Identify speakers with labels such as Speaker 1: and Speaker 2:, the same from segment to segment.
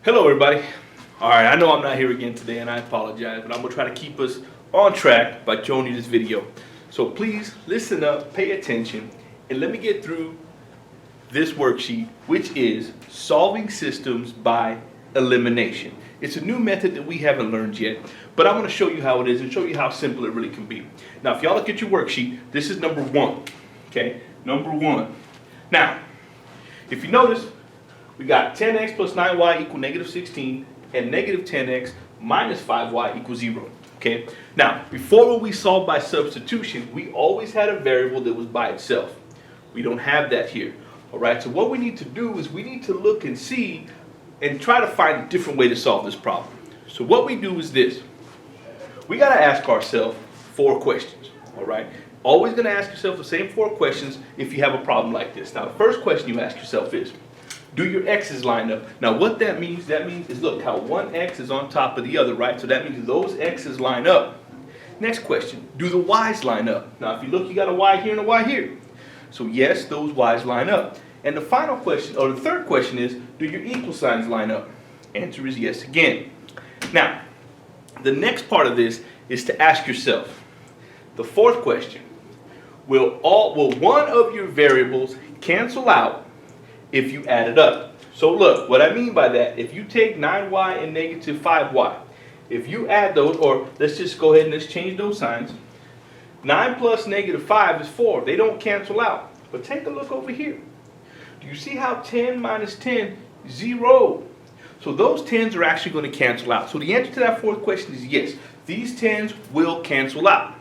Speaker 1: Hello everybody. Alright, I know I'm not here again today and I apologize, but I'm going to try to keep us on track by showing you this video. So please listen up, pay attention, and let me get through this worksheet, which is solving systems by elimination. It's a new method that we haven't learned yet, but I'm going to show you how it is and show you how simple it really can be. Now if y'all look at your worksheet, this is number one. Okay, number one. Now, if you notice, we got 10x plus 9y equal negative 16 and negative 10x minus 5y equals 0. Okay? Now, before when we solved by substitution, we always had a variable that was by itself. We don't have that here. Alright, so what we need to do is we need to look and see and try to find a different way to solve this problem. So what we do is this. We got to ask ourselves 4 questions. Alright? Always going to ask yourself the same 4 questions if you have a problem like this. Now, the first question you ask yourself is, do your x's line up? Now what that means is look how one x is on top of the other, right? So that means those x's line up. Next question, do the y's line up? Now if you look, you got a y here and a y here. So yes, those y's line up. And the final question, or the third question is, do your equal signs line up? Answer is yes again. Now, the next part of this is to ask yourself, the fourth question, will one of your variables cancel out if you add it up? So look, what I mean by that, if you take 9y and negative 5y, if you add those, or let's just go ahead and let's change those signs. 9 plus negative 5 is 4. They don't cancel out. But take a look over here. Do you see how 10 minus 10 is 0? So those 10s are actually going to cancel out. So the answer to that fourth question is yes. These 10s will cancel out.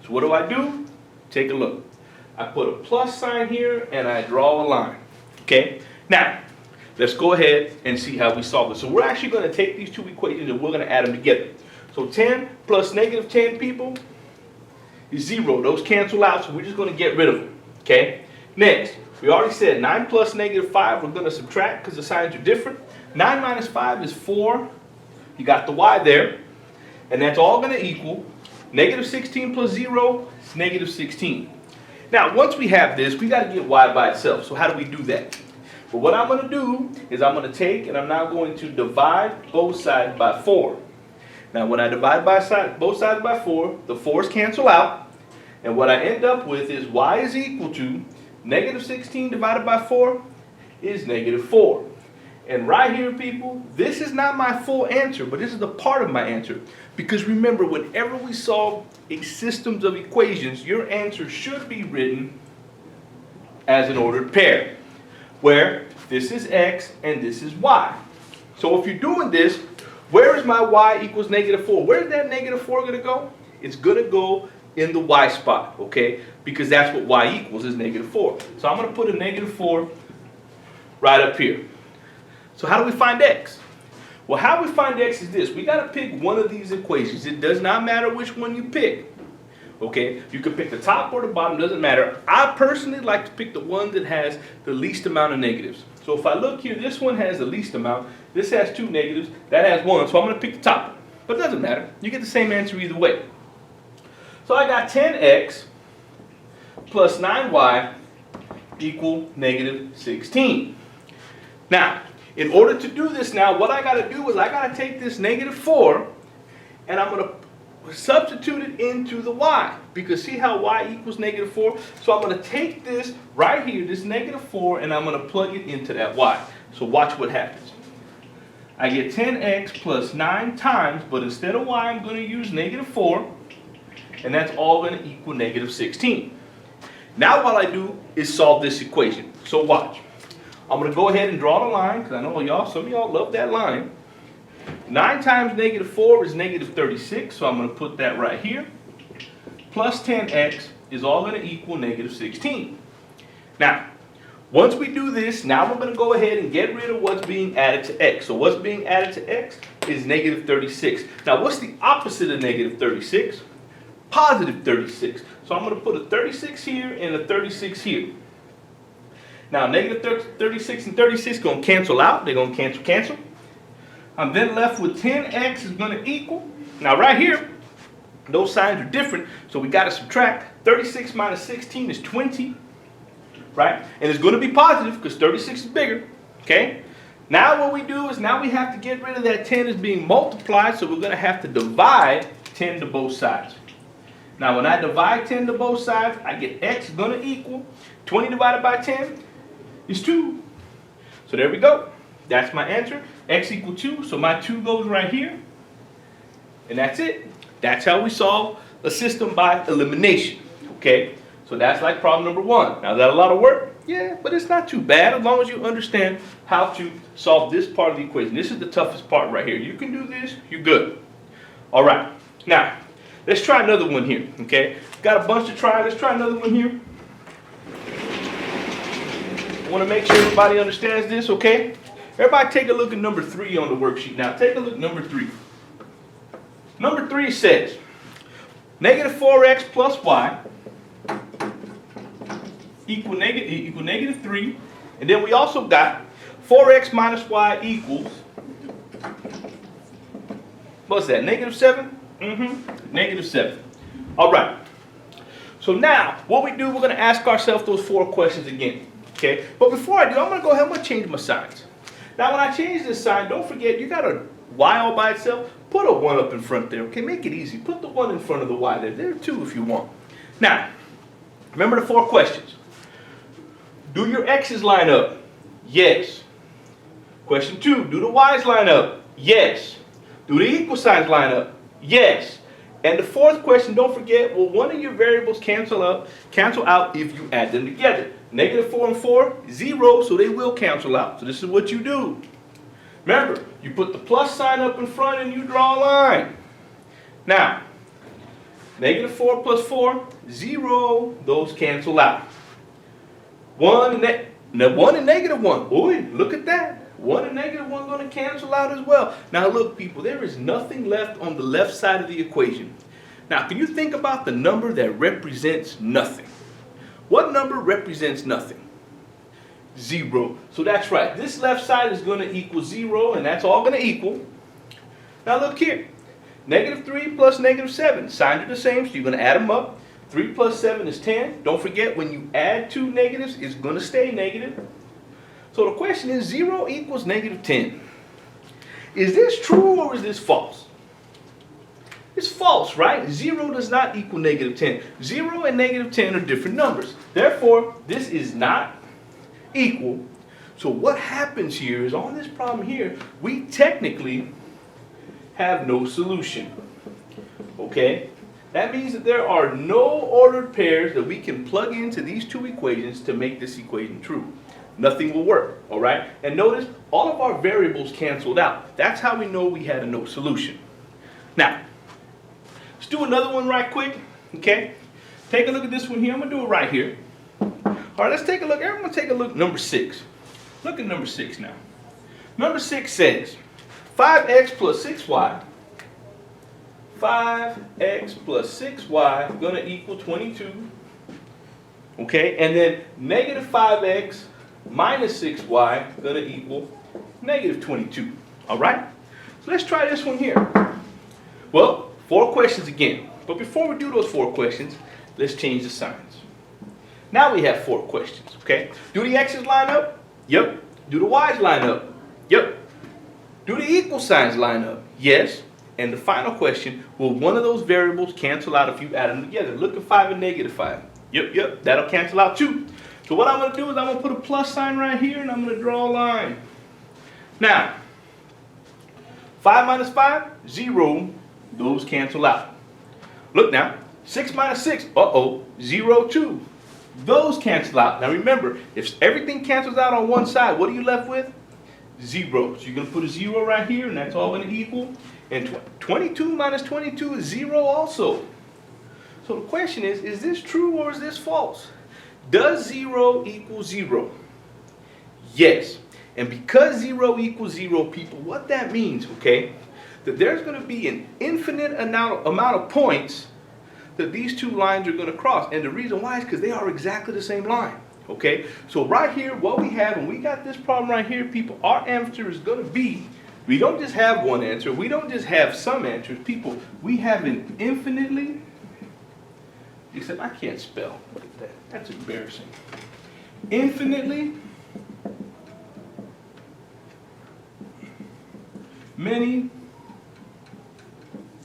Speaker 1: So what do? Take a look. I put a plus sign here and I draw a line. Okay, now let's go ahead and see how we solve this. So we're actually going to take these two equations and we're going to add them together. So 10 plus negative 10 people is 0. Those cancel out, so we're just going to get rid of them. Okay, next, we already said 9 plus negative 5, we're going to subtract because the signs are different. 9 minus 5 is 4. You got the y there. And that's all going to equal negative 16 plus 0 is negative 16. Now, once we have this, we got to get y by itself. So how do we do that? Well, what I'm going to do is I'm going to take and I'm now going to divide both sides by 4. Now, when I divide both sides by 4, the 4's cancel out. And what I end up with is y is equal to negative 16 divided by 4 is negative 4. And right here, people, this is not my full answer, but this is the part of my answer. Because remember, whenever we solve a systems of equations, your answer should be written as an ordered pair, where this is x and this is y. So if you're doing this, where is my y equals negative 4? Where is that negative 4 going to go? It's going to go in the y spot, okay? Because that's what y equals, is negative 4. So I'm going to put a negative 4 right up here. So how do we find x? Well, how we find x is this. We got to pick one of these equations. It does not matter which one you pick. Okay? You can pick the top or the bottom. Doesn't matter. I personally like to pick the one that has the least amount of negatives. So if I look here, this one has the least amount. This has 2 negatives. That has 1. So I'm going to pick the top one. But it doesn't matter. You get the same answer either way. So I got 10x plus 9y equal negative 16. Now, in order to do this now, what I got to do is I got to take this negative 4 and I'm going to substitute it into the y. Because see how y equals negative 4? So I'm going to take this right here, this negative 4, and I'm going to plug it into that y. So watch what happens. I get 10x plus 9 times, but instead of y, I'm going to use negative 4. And that's all going to equal negative 16. Now what I do is solve this equation. So watch. I'm going to go ahead and draw the line, because I know some of y'all love that line. 9 times negative 4 is negative 36, so I'm going to put that right here. Plus 10x is all going to equal negative 16. Now, once we do this, now we're going to go ahead and get rid of what's being added to x. So what's being added to x is negative 36. Now, what's the opposite of negative 36? Positive 36. So I'm going to put a 36 here and a 36 here. Now, negative 36 and 36 are going to cancel out. They're going to cancel. I'm then left with 10x is going to equal. Now, right here, those signs are different, so we got to subtract. 36 minus 16 is 20, right? And it's going to be positive because 36 is bigger, okay? Now what we do is now we have to get rid of that 10 as being multiplied, so we're going to have to divide 10 to both sides. Now when I divide 10 to both sides, I get x is going to equal 20 divided by 10 is 2. So there we go. That's my answer. X equal 2, so my 2 goes right here. And that's it. That's how we solve a system by elimination. Okay? So that's like problem number 1. Now is that a lot of work? Yeah, but it's not too bad as long as you understand how to solve this part of the equation. This is the toughest part right here. You can do this, you're good. All right. Now, let's try another one here. Okay? Got a bunch to try. Let's try another one here. I want to make sure everybody understands this, okay? Everybody take a look at number 3 on the worksheet. Now, take a look at number 3. Number 3 says, negative 4x plus y equal negative 3. And then we also got 4x minus y equals, what's that, negative 7? Negative 7. All right. So now, what we do, we're going to ask ourselves those 4 questions again. Okay? But before I do, I'm going to go ahead and change my signs. Now, when I change this sign, don't forget, you got a y all by itself. Put a 1 up in front there. Okay? Make it easy. Put the 1 in front of the y there. There are 2 if you want. Now, remember the 4 questions. Do your x's line up? Yes. Question 2, do the y's line up? Yes. Do the equal signs line up? Yes. And the 4th question, don't forget, will one of your variables cancel out if you add them together? Negative 4 and 4, 0, so they will cancel out. So this is what you do. Remember, you put the plus sign up in front and you draw a line. Now, negative 4 plus 4, 0, those cancel out. 1 and negative 1. Boy, look at that. 1 and negative 1 going to cancel out as well. Now look, people, there is nothing left on the left side of the equation. Now, can you think about the number that represents nothing? What number represents nothing? 0. So that's right. This left side is going to equal 0, and that's all going to equal. Now look here. Negative 3 plus negative 7. Signs are the same, so you're going to add them up. 3 plus 7 is 10. Don't forget, when you add 2 negatives, it's going to stay negative. So the question is, 0 equals negative 10. Is this true or is this false? It's false, right? 0 does not equal negative 10. 0 and negative 10 are different numbers. Therefore, this is not equal. So what happens here is, on this problem here, we technically have no solution. Okay? That means that there are no ordered pairs that we can plug into these 2 equations to make this equation true. Nothing will work, all right? And notice, all of our variables canceled out. That's how we know we had a no solution. Now, let's do another one right quick, okay? Take a look at this one here. I'm going to do it right here. All right, let's take a look. Everyone take a look at number 6. Look at number 6 now. Number 6 says 5x plus 6y. 5x plus 6y going to equal 22. Okay, and then negative 5x minus 6y going to equal negative 22. All right? So let's try this one here. Well, 4 questions again. But before we do those 4 questions, let's change the signs. Now we have 4 questions, okay? Do the x's line up? Yep. Do the y's line up? Yep. Do the equal signs line up? Yes. And the final question, will one of those variables cancel out if you add them together? Look at 5 and negative 5. Yep, that'll cancel out too. So what I'm going to do is I'm going to put a plus sign right here and I'm going to draw a line. Now, 5 minus 5, 0. Those cancel out. Look now, 6 minus 6, 0, 2. Those cancel out. Now remember, if everything cancels out on one side, what are you left with? 0. So you're going to put a 0 right here, and that's all going to equal. And 22 minus 22 is 0 also. So the question is this true or is this false? Does 0 equal 0? Yes. And because 0 equals 0, people, what that means, okay, that there's going to be an infinite amount of points that these 2 lines are going to cross. And the reason why is because they are exactly the same line. Okay, so right here, what we have, and we got this problem right here, people, our answer is going to be, we don't just have one answer, we don't just have some answers, people, we have an infinitely, except I can't spell, look at that, that's embarrassing, infinitely many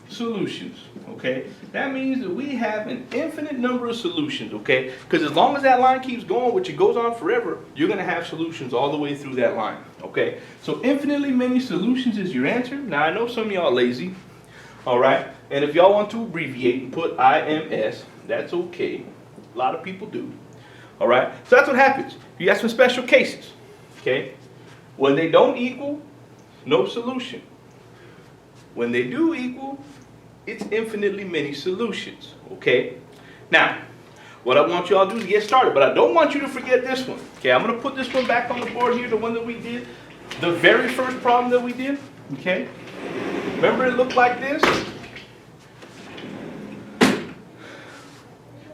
Speaker 1: solutions, okay? That means that we have an infinite number of solutions, okay? Because as long as that line keeps going, which it goes on forever, you're going to have solutions all the way through that line, okay? So infinitely many solutions is your answer. Now, I know some of y'all lazy, all right? And if y'all want to abbreviate and put IMS, that's okay. A lot of people do, all right? So that's what happens. You got some special cases, okay? When they don't equal, no solution. When they do equal, it's infinitely many solutions, okay? Now, what I want you all to do is get started, but I don't want you to forget this one, okay? I'm going to put this one back on the board here, the one that we did, the very first problem that we did, okay? Remember it looked like this?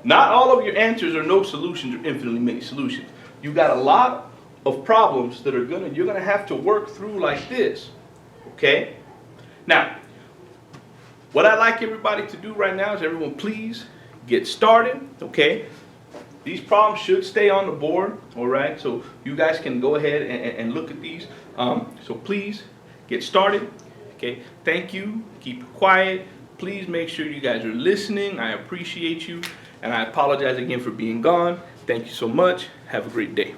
Speaker 1: Not all of your answers are no solutions or infinitely many solutions. You got a lot of problems that you're gonna have to work through like this, okay? Now, what I'd like everybody to do right now is everyone please get started, okay? These problems should stay on the board, all right? So you guys can go ahead and look at these. So please get started, okay? Thank you. Keep it quiet. Please make sure you guys are listening. I appreciate you, and I apologize again for being gone. Thank you so much. Have a great day.